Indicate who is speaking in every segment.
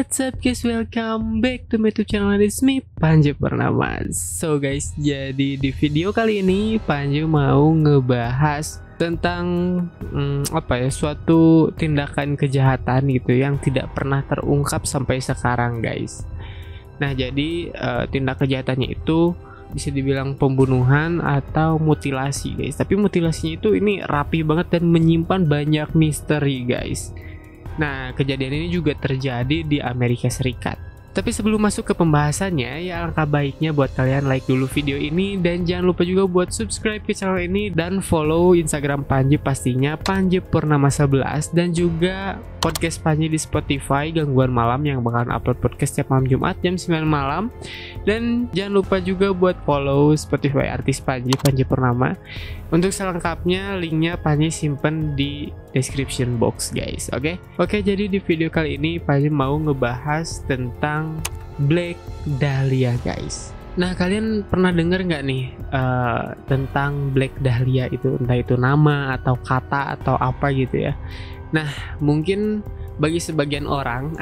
Speaker 1: What's up guys, welcome back to my YouTube channel. It's me Panji Purnama. So guys, jadi di video kali ini Panji mau ngebahas tentang suatu tindakan kejahatan gitu yang tidak pernah terungkap sampai sekarang guys. Nah jadi tindak kejahatannya itu bisa dibilang pembunuhan atau mutilasi guys. Tapi mutilasinya itu ini rapi banget dan menyimpan banyak misteri guys. Nah, kejadian ini juga terjadi di Amerika Serikat. Tapi sebelum masuk ke pembahasannya, ya alangkah baiknya buat kalian like dulu video ini dan jangan lupa juga buat subscribe ke channel ini dan follow Instagram Panji pastinya Panji Purnama 11 dan juga podcast Panji di Spotify Gangguan Malam yang bakalan upload podcast setiap malam Jumat jam 9 malam. Dan jangan lupa juga buat follow Spotify artis Panji Purnama. Untuk selengkapnya linknya Panji simpen di description box guys. Oke, jadi di video kali ini Panji mau ngebahas tentang Black Dahlia guys. Nah kalian pernah denger nggak nih tentang Black Dahlia itu, entah itu nama atau kata atau apa gitu ya. Nah mungkin bagi sebagian orang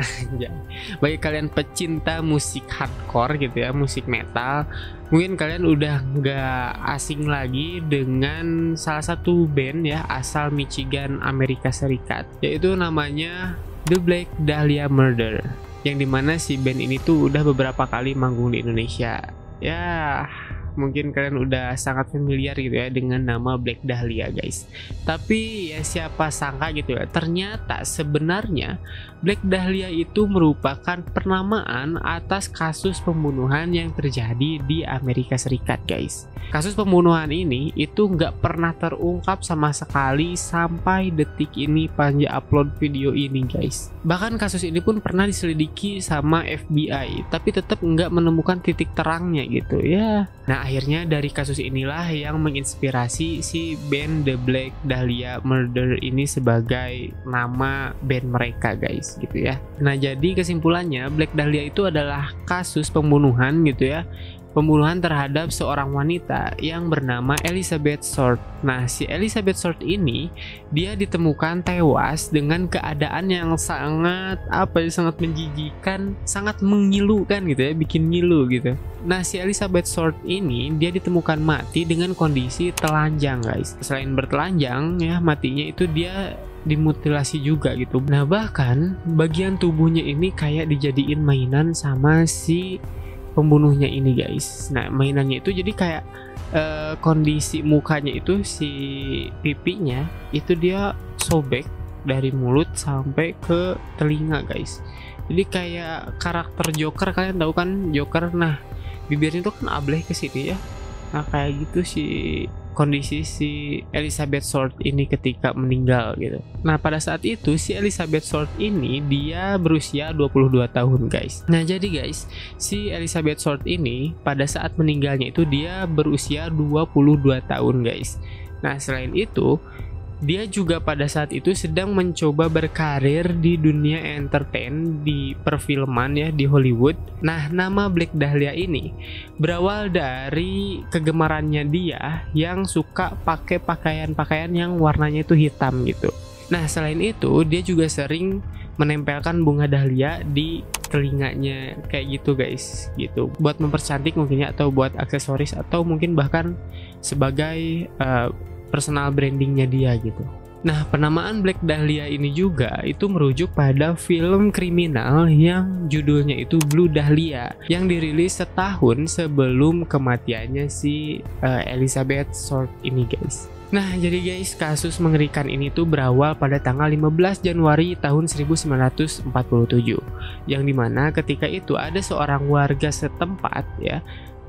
Speaker 1: bagi kalian pecinta musik hardcore gitu ya, musik metal, mungkin kalian udah nggak asing lagi dengan salah satu band ya asal Michigan, Amerika Serikat, yaitu namanya The Black Dahlia Murder, yang dimana si band ini tuh udah beberapa kali manggung di Indonesia. Ya mungkin kalian udah sangat familiar gitu ya dengan nama Black Dahlia guys. Tapi ya siapa sangka gitu ya, ternyata sebenarnya Black Dahlia itu merupakan penamaan atas kasus pembunuhan yang terjadi di Amerika Serikat guys. Kasus pembunuhan ini itu nggak pernah terungkap sama sekali sampai detik ini Panji upload video ini guys. Bahkan kasus ini pun pernah diselidiki sama FBI, tapi tetap nggak menemukan titik terangnya gitu ya. Nah akhirnya dari kasus inilah yang menginspirasi si band The Black Dahlia Murder ini sebagai nama band mereka guys gitu ya. Nah jadi kesimpulannya Black Dahlia itu adalah kasus pembunuhan gitu ya, pembunuhan terhadap seorang wanita yang bernama Elizabeth Short. Nah si Elizabeth Short ini dia ditemukan tewas dengan keadaan yang sangat sangat menjijikan, sangat mengilukan gitu ya, bikin ngilu gitu. Nah si Elizabeth Short ini dia ditemukan mati dengan kondisi telanjang guys. Selain bertelanjang ya, matinya itu dia dimutilasi juga gitu. Nah bahkan bagian tubuhnya ini kayak dijadiin mainan sama si pembunuhnya ini guys. Nah mainannya itu jadi kayak kondisi mukanya itu, si pipinya itu dia sobek dari mulut sampai ke telinga guys. Jadi kayak karakter Joker, kalian tahu kan Joker. Nah bibirnya itu kan ableh ke sini ya. Nah kayak gitu sih kondisi si Elizabeth Short ini ketika meninggal gitu. Nah pada saat itu si Elizabeth Short ini dia berusia 22 tahun guys. Nah jadi guys, si Elizabeth Short ini pada saat meninggalnya itu dia berusia 22 tahun guys. Nah selain itu dia juga pada saat itu sedang mencoba berkarir di dunia entertain, di perfilman ya, di Hollywood. Nah nama Black Dahlia ini berawal dari kegemarannya dia yang suka pakai pakaian-pakaian yang warnanya itu hitam gitu. Nah selain itu dia juga sering menempelkan bunga dahlia di telinganya kayak gitu guys gitu, buat mempercantik mungkin ya, atau buat aksesoris, atau mungkin bahkan sebagai personal brandingnya dia gitu. Nah penamaan Black Dahlia ini juga itu merujuk pada film kriminal yang judulnya itu Blue Dahlia yang dirilis setahun sebelum kematiannya si Elizabeth Short ini guys. Nah jadi guys, kasus mengerikan ini tuh berawal pada tanggal 15 Januari tahun 1947, yang dimana ketika itu ada seorang warga setempat ya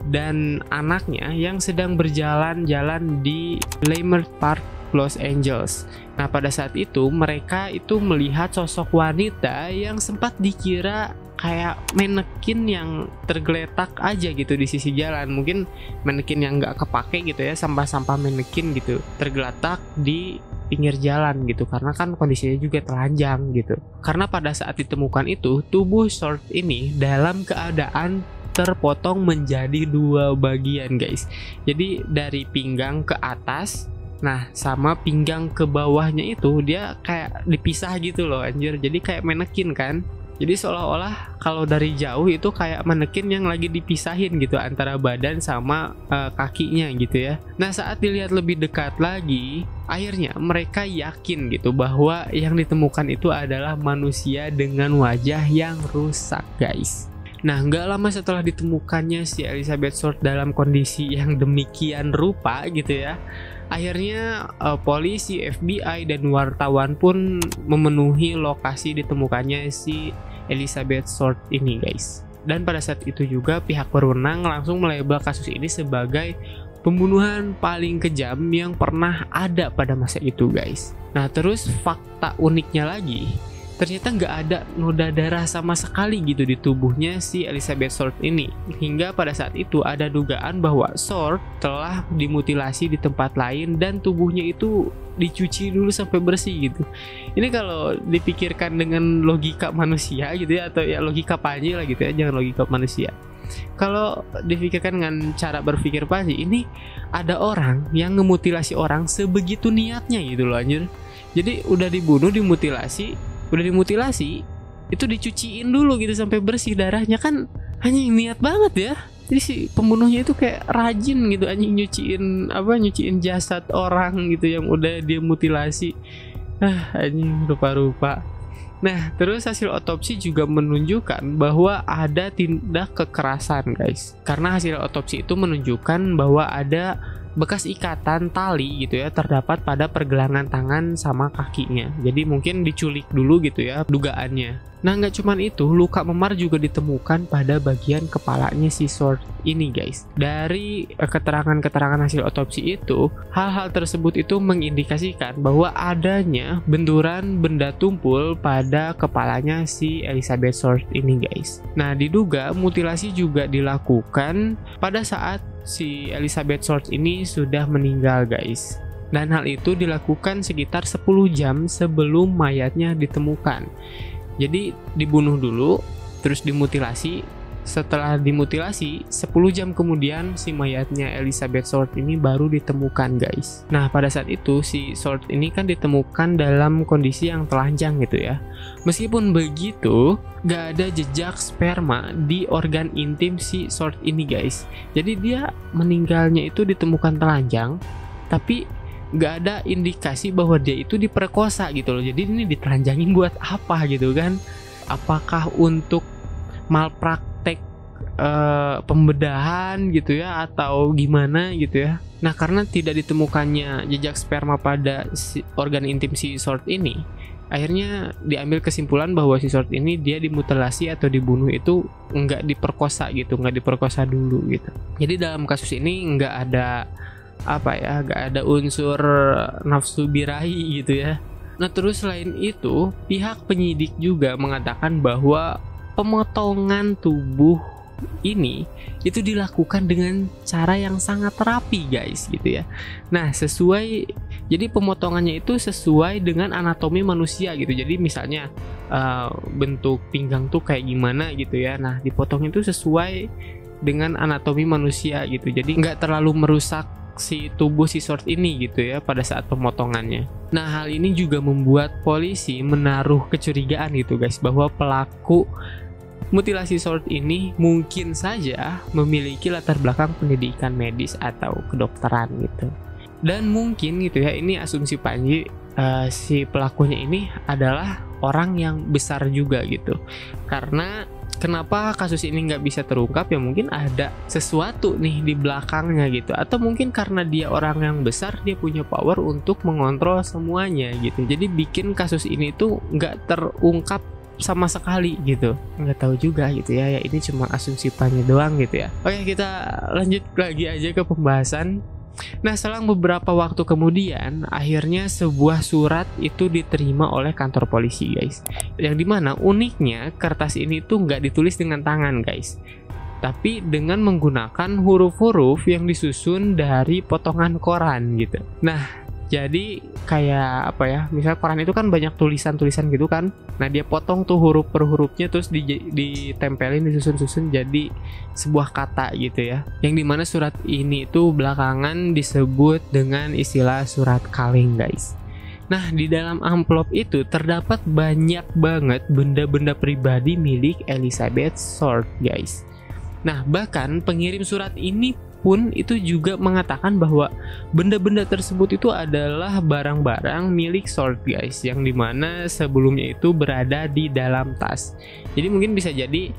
Speaker 1: dan anaknya yang sedang berjalan-jalan di Leimert Park, Los Angeles. Nah pada saat itu mereka itu melihat sosok wanita yang sempat dikira kayak manekin yang tergeletak aja gitu di sisi jalan. Mungkin manekin yang nggak kepake gitu ya, sampah-sampah manekin gitu tergeletak di pinggir jalan gitu, karena kan kondisinya juga telanjang gitu. Karena pada saat ditemukan itu tubuh Short ini dalam keadaan terpotong menjadi dua bagian guys. Jadi dari pinggang ke atas, nah sama pinggang ke bawahnya itu dia kayak dipisah gitu loh anjir. Jadi kayak manekin kan. Jadi seolah-olah kalau dari jauh itu kayak manekin yang lagi dipisahin gitu antara badan sama kakinya gitu ya. Nah saat dilihat lebih dekat lagi, akhirnya mereka yakin gitu bahwa yang ditemukan itu adalah manusia dengan wajah yang rusak guys. Nah, nggak lama setelah ditemukannya si Elizabeth Short dalam kondisi yang demikian rupa gitu ya, akhirnya polisi, FBI, dan wartawan pun memenuhi lokasi ditemukannya si Elizabeth Short ini guys. Dan pada saat itu juga pihak berwenang langsung melabel kasus ini sebagai pembunuhan paling kejam yang pernah ada pada masa itu guys. Nah terus fakta uniknya lagi, ternyata nggak ada noda darah sama sekali gitu di tubuhnya si Elizabeth Short ini. Hingga pada saat itu ada dugaan bahwa Short telah dimutilasi di tempat lain dan tubuhnya itu dicuci dulu sampai bersih gitu. Ini kalau dipikirkan dengan logika manusia gitu ya, atau ya logika Panji lah gitu ya, jangan logika manusia. Kalau dipikirkan dengan cara berpikir Panji, ini ada orang yang ngemutilasi orang sebegitu niatnya gitu loh anjir. Jadi udah dibunuh, udah dimutilasi itu dicuciin dulu gitu sampai bersih darahnya, kan anjing niat banget ya. Jadi si pembunuhnya itu kayak rajin gitu anjing nyuciin jasad orang gitu yang udah dia mutilasi. Anjing rupa-rupa. Nah terus hasil otopsi juga menunjukkan bahwa ada tindak kekerasan guys, karena hasil otopsi itu menunjukkan bahwa ada bekas ikatan tali gitu ya terdapat pada pergelangan tangan sama kakinya. Jadi mungkin diculik dulu gitu ya dugaannya. Nah nggak cuman itu, luka memar juga ditemukan pada bagian kepalanya si Short ini guys. Dari keterangan-keterangan hasil otopsi itu, hal-hal tersebut itu mengindikasikan bahwa adanya benturan benda tumpul pada kepalanya si Elizabeth Short ini guys. Nah diduga mutilasi juga dilakukan pada saat si Elizabeth Short ini sudah meninggal guys. Dan hal itu dilakukan sekitar 10 jam sebelum mayatnya ditemukan. Jadi dibunuh dulu, terus dimutilasi. Setelah dimutilasi, 10 jam kemudian si mayatnya Elizabeth Short ini baru ditemukan guys. Nah pada saat itu si Short ini kan ditemukan dalam kondisi yang telanjang gitu ya. Meskipun begitu, gak ada jejak sperma di organ intim si Short ini guys. Jadi dia meninggalnya itu ditemukan telanjang, tapi gak ada indikasi bahwa dia itu diperkosa gitu loh. Jadi ini ditelanjangin buat apa gitu kan? Apakah untuk malpraktek pembedahan gitu ya, atau gimana gitu ya? Nah karena tidak ditemukannya jejak sperma pada organ intim si Short ini, akhirnya diambil kesimpulan bahwa si Short ini dia dimutilasi atau dibunuh itu nggak diperkosa gitu, nggak diperkosa dulu gitu. Jadi dalam kasus ini nggak ada nggak ada unsur nafsu birahi gitu ya. Nah terus selain itu, pihak penyidik juga mengatakan bahwa pemotongan tubuh ini itu dilakukan dengan cara yang sangat rapi guys gitu ya. Nah jadi pemotongannya itu sesuai dengan anatomi manusia gitu. Jadi misalnya bentuk pinggang tuh kayak gimana gitu ya, nah dipotong itu sesuai dengan anatomi manusia gitu. Jadi nggak terlalu merusak si tubuh si Short ini gitu ya pada saat pemotongannya. Nah hal ini juga membuat polisi menaruh kecurigaan gitu guys, bahwa pelaku mutilasi Short ini mungkin saja memiliki latar belakang pendidikan medis atau kedokteran gitu. Dan mungkin gitu ya, ini asumsi Panji, si pelakunya ini adalah orang yang besar juga gitu. Karena kenapa kasus ini nggak bisa terungkap, ya mungkin ada sesuatu nih di belakangnya gitu. Atau mungkin karena dia orang yang besar, dia punya power untuk mengontrol semuanya gitu. Jadi bikin kasus ini tuh nggak terungkap sama sekali gitu. Nggak tahu juga gitu ya, ini cuma asumsi Panji doang gitu ya. Oke, kita lanjut lagi aja ke pembahasan. Nah selang beberapa waktu kemudian, akhirnya sebuah surat itu diterima oleh kantor polisi guys. Yang dimana uniknya kertas ini tuh nggak ditulis dengan tangan guys, tapi dengan menggunakan huruf-huruf yang disusun dari potongan koran gitu. Nah jadi kayak apa ya, misal koran itu kan banyak tulisan-tulisan gitu kan. Nah dia potong tuh huruf per hurufnya, terus ditempelin, disusun-susun jadi sebuah kata gitu ya. Yang dimana surat ini tuh belakangan disebut dengan istilah surat kaleng guys. Nah, di dalam amplop itu terdapat banyak banget benda-benda pribadi milik Elizabeth Short, guys. Nah, bahkan pengirim surat ini pun itu juga mengatakan bahwa benda-benda tersebut itu adalah barang-barang milik Short, guys, yang dimana sebelumnya itu berada di dalam tas. Jadi mungkin bisa jadi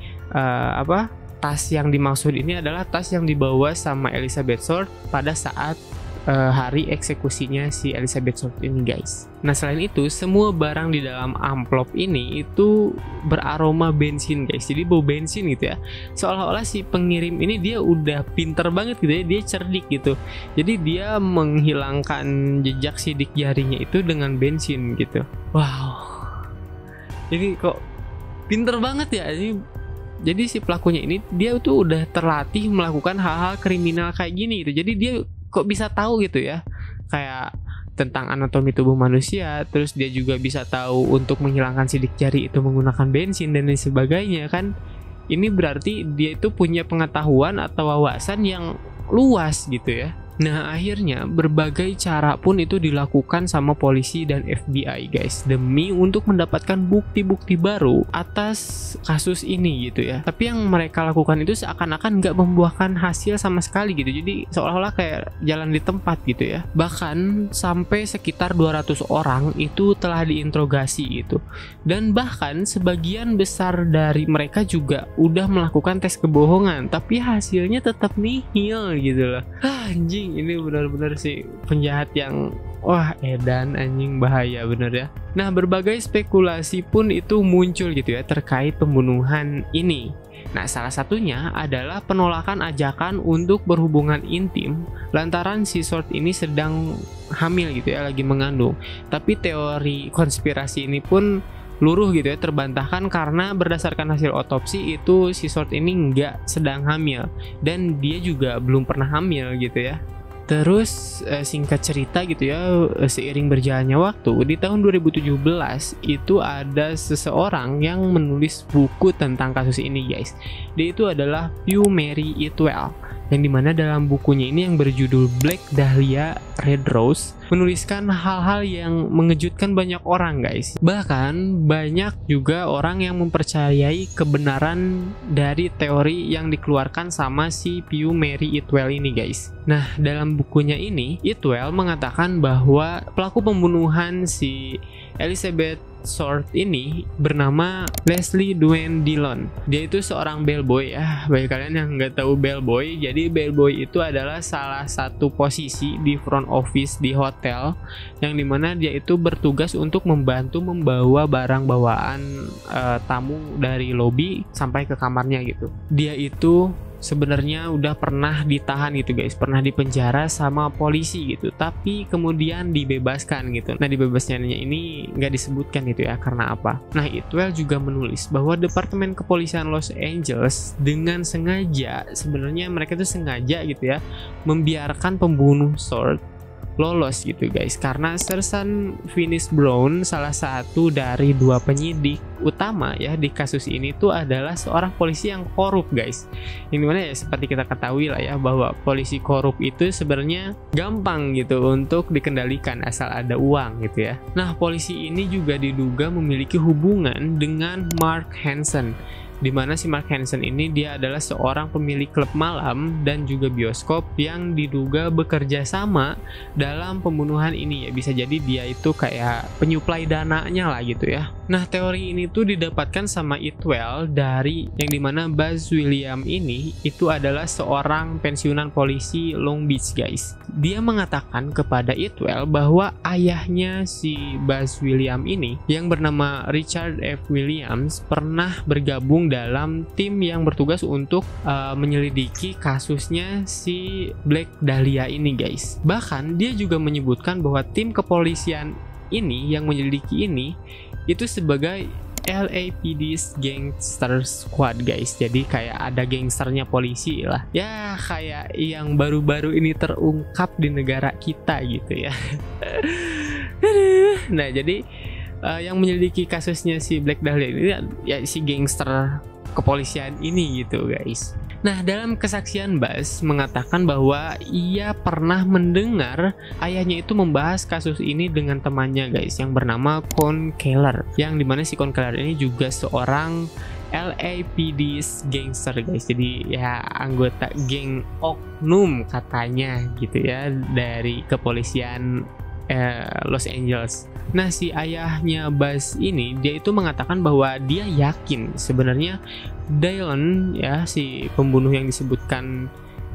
Speaker 1: tas yang dimaksud ini adalah tas yang dibawa sama Elizabeth Short pada saat hari eksekusinya si Elizabeth Short ini, guys. Nah, selain itu semua barang di dalam amplop ini itu beraroma bensin, guys. Jadi bau bensin gitu ya. Seolah-olah si pengirim ini dia udah pinter banget gitu ya, dia cerdik gitu. Jadi dia menghilangkan jejak sidik jarinya itu dengan bensin gitu. Wow. Ini kok pinter banget ya. Jadi si pelakunya ini dia tuh udah terlatih melakukan hal-hal kriminal kayak gini gitu. Jadi dia kok bisa tahu gitu ya, kayak tentang anatomi tubuh manusia, terus dia juga bisa tahu untuk menghilangkan sidik jari itu menggunakan bensin dan lain sebagainya kan. Ini berarti dia itu punya pengetahuan atau wawasan yang luas gitu ya. Nah, akhirnya berbagai cara pun itu dilakukan sama polisi dan FBI, guys, demi untuk mendapatkan bukti-bukti baru atas kasus ini gitu ya. Tapi yang mereka lakukan itu seakan-akan nggak membuahkan hasil sama sekali gitu. Jadi seolah-olah kayak jalan di tempat gitu ya. Bahkan sampai sekitar 200 orang itu telah diinterogasi gitu. Dan bahkan sebagian besar dari mereka juga udah melakukan tes kebohongan, tapi hasilnya tetap nihil gitu loh. Anjing, ini benar-benar sih penjahat yang wah edan, anjing, bahaya bener ya. Nah, berbagai spekulasi pun itu muncul gitu ya terkait pembunuhan ini. Nah, salah satunya adalah penolakan ajakan untuk berhubungan intim lantaran si Short ini sedang hamil gitu ya, lagi mengandung. Tapi teori konspirasi ini pun luruh gitu ya, terbantahkan karena berdasarkan hasil otopsi itu si Short ini nggak sedang hamil dan dia juga belum pernah hamil gitu ya. Terus singkat cerita gitu ya, seiring berjalannya waktu di tahun 2017 itu ada seseorang yang menulis buku tentang kasus ini, guys. Dia itu adalah Pugh Mary Itwell, yang dimana dalam bukunya ini yang berjudul Black Dahlia Red Rose menuliskan hal-hal yang mengejutkan banyak orang, guys. Bahkan banyak juga orang yang mempercayai kebenaran dari teori yang dikeluarkan sama si Pugh Mary Itwell ini, guys. Nah, dalam bukunya ini Itwell mengatakan bahwa pelaku pembunuhan si Elizabeth Short ini bernama Leslie Dwayne Dillon. Dia itu seorang bellboy ya. Bagi kalian yang nggak tahu bellboy, jadi bellboy itu adalah salah satu posisi di front office di hotel, yang dimana dia itu bertugas untuk membantu membawa barang bawaan tamu dari lobi sampai ke kamarnya gitu. Dia itu sebenarnya udah pernah ditahan gitu, guys, pernah dipenjara sama polisi gitu, tapi kemudian dibebaskan gitu. Nah, dibebaskannya ini nggak disebutkan gitu ya karena apa. Nah, Itwell juga menulis bahwa Departemen Kepolisian Los Angeles dengan sengaja, sebenarnya mereka tuh sengaja gitu ya membiarkan pembunuh Short lolos gitu, guys, karena Sersan Finis Brown, salah satu dari dua penyidik utama ya di kasus ini tuh adalah seorang polisi yang korup, guys. Ini mana ya, seperti kita ketahui lah ya bahwa polisi korup itu sebenarnya gampang gitu untuk dikendalikan asal ada uang gitu ya. Nah, polisi ini juga diduga memiliki hubungan dengan Mark Hansen, di mana si Mark Hansen ini dia adalah seorang pemilik klub malam dan juga bioskop yang diduga bekerja sama dalam pembunuhan ini ya. Bisa jadi dia itu kayak penyuplai dananya lah gitu ya. Nah, teori ini tuh didapatkan sama Itwell dari yang dimana Buzz Williams ini itu adalah seorang pensiunan polisi Long Beach, guys. Dia mengatakan kepada Itwell bahwa ayahnya si Buzz Williams ini yang bernama Richard F. Williams pernah bergabung dalam tim yang bertugas untuk menyelidiki kasusnya si Black Dahlia ini, guys. Bahkan dia juga menyebutkan bahwa tim kepolisian ini yang menyelidiki ini itu sebagai LAPD's Gangster Squad, guys. Jadi kayak ada gangsternya polisi lah ya, kayak yang baru-baru ini terungkap di negara kita gitu ya. Nah, jadi yang menyelidiki kasusnya si Black Dahlia ini ya si gangster kepolisian ini gitu, guys. Nah, dalam kesaksian Bas mengatakan bahwa ia pernah mendengar ayahnya itu membahas kasus ini dengan temannya guys, yang bernama Con Keller, yang dimana si Con Keller ini juga seorang LAPD gangster guys, jadi ya anggota geng oknum katanya gitu ya dari kepolisian Los Angeles. Nah, si ayahnya Bas ini dia itu mengatakan bahwa dia yakin sebenarnya Dylan ya, si pembunuh yang disebutkan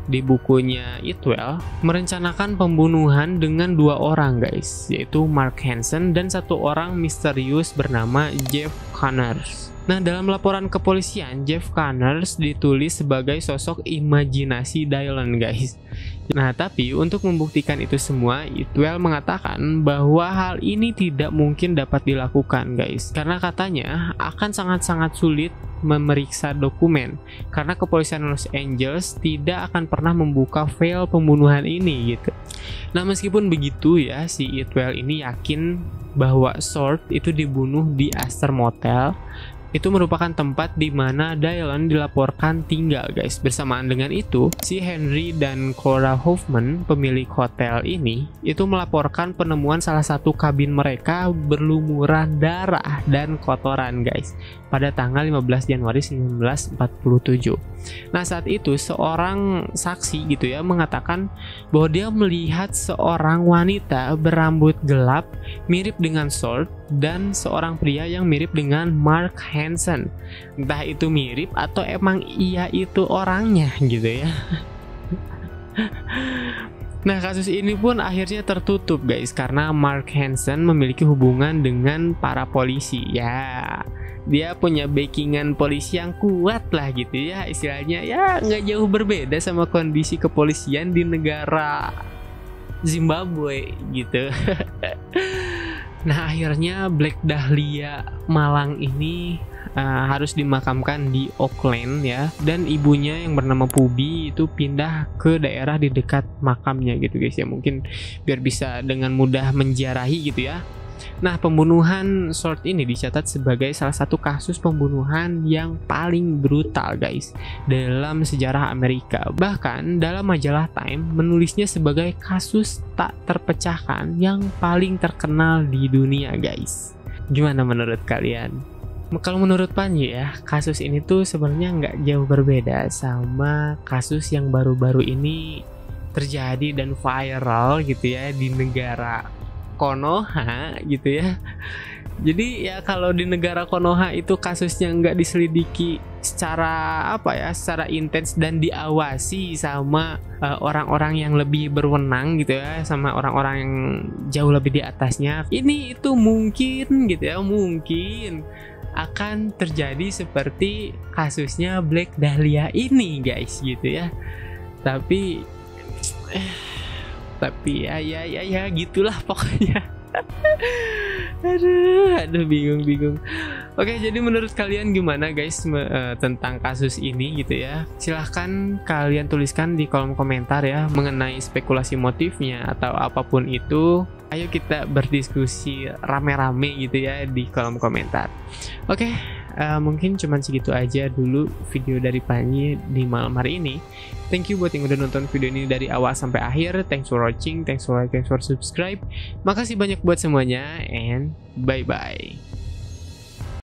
Speaker 1: di bukunya Itwell, merencanakan pembunuhan dengan 2 orang guys, yaitu Mark Hansen dan 1 orang misterius bernama Jeff Connors. Nah, dalam laporan kepolisian, Jeff Connors ditulis sebagai sosok imajinasi Dylan guys. Nah, tapi untuk membuktikan itu semua, Itwell mengatakan bahwa hal ini tidak mungkin dapat dilakukan guys, karena katanya akan sangat-sangat sulit memeriksa dokumen, karena kepolisian Los Angeles tidak akan pernah membuka file pembunuhan ini gitu. Nah, meskipun begitu ya, si Itwell ini yakin bahwa Short itu dibunuh di Astor Motel. Itu merupakan tempat di mana Dylan dilaporkan tinggal guys. Bersamaan dengan itu, si Henry dan Cora Hoffman, pemilik hotel ini, itu melaporkan penemuan salah satu kabin mereka berlumuran darah dan kotoran guys, pada tanggal 15 Januari 1947. Nah, saat itu seorang saksi gitu ya mengatakan bahwa dia melihat seorang wanita berambut gelap mirip dengan Short dan seorang pria yang mirip dengan Mark Hansen. Entah itu mirip atau emang iya itu orangnya gitu ya. Nah, kasus ini pun akhirnya tertutup guys, karena Mark Hansen memiliki hubungan dengan para polisi ya. Dia punya backingan polisi yang kuat lah gitu ya, istilahnya ya nggak jauh berbeda sama kondisi kepolisian di negara Zimbabwe gitu. Nah, akhirnya Black Dahlia Malang ini harus dimakamkan di Oakland ya, dan ibunya yang bernama Pubi itu pindah ke daerah di dekat makamnya gitu guys ya, mungkin biar bisa dengan mudah menziarahi gitu ya. Nah, pembunuhan Short ini dicatat sebagai salah satu kasus pembunuhan yang paling brutal guys dalam sejarah Amerika. Bahkan dalam majalah Time menulisnya sebagai kasus tak terpecahkan yang paling terkenal di dunia guys. Gimana menurut kalian? Kalau menurut Panji ya, kasus ini tuh sebenarnya nggak jauh berbeda sama kasus yang baru-baru ini terjadi dan viral gitu ya di negara Konoha gitu ya. Jadi ya kalau di negara Konoha itu kasusnya nggak diselidiki secara secara intens dan diawasi sama orang-orang yang lebih berwenang gitu ya, sama orang-orang yang jauh lebih di atasnya. Ini itu mungkin gitu ya, mungkin akan terjadi seperti kasusnya Black Dahlia ini guys gitu ya. Tapi ya gitulah pokoknya. aduh bingung. Oke, jadi menurut kalian gimana guys tentang kasus ini gitu ya? Silahkan kalian tuliskan di kolom komentar ya, mengenai spekulasi motifnya atau apapun itu. Ayo kita berdiskusi rame-rame gitu ya di kolom komentar. Oke, mungkin cuman segitu aja dulu video dari Panji di malam hari ini. Thank you buat yang udah nonton video ini dari awal sampai akhir. Thanks for watching, thanks for like, thanks for subscribe. Makasih banyak buat semuanya, and bye-bye.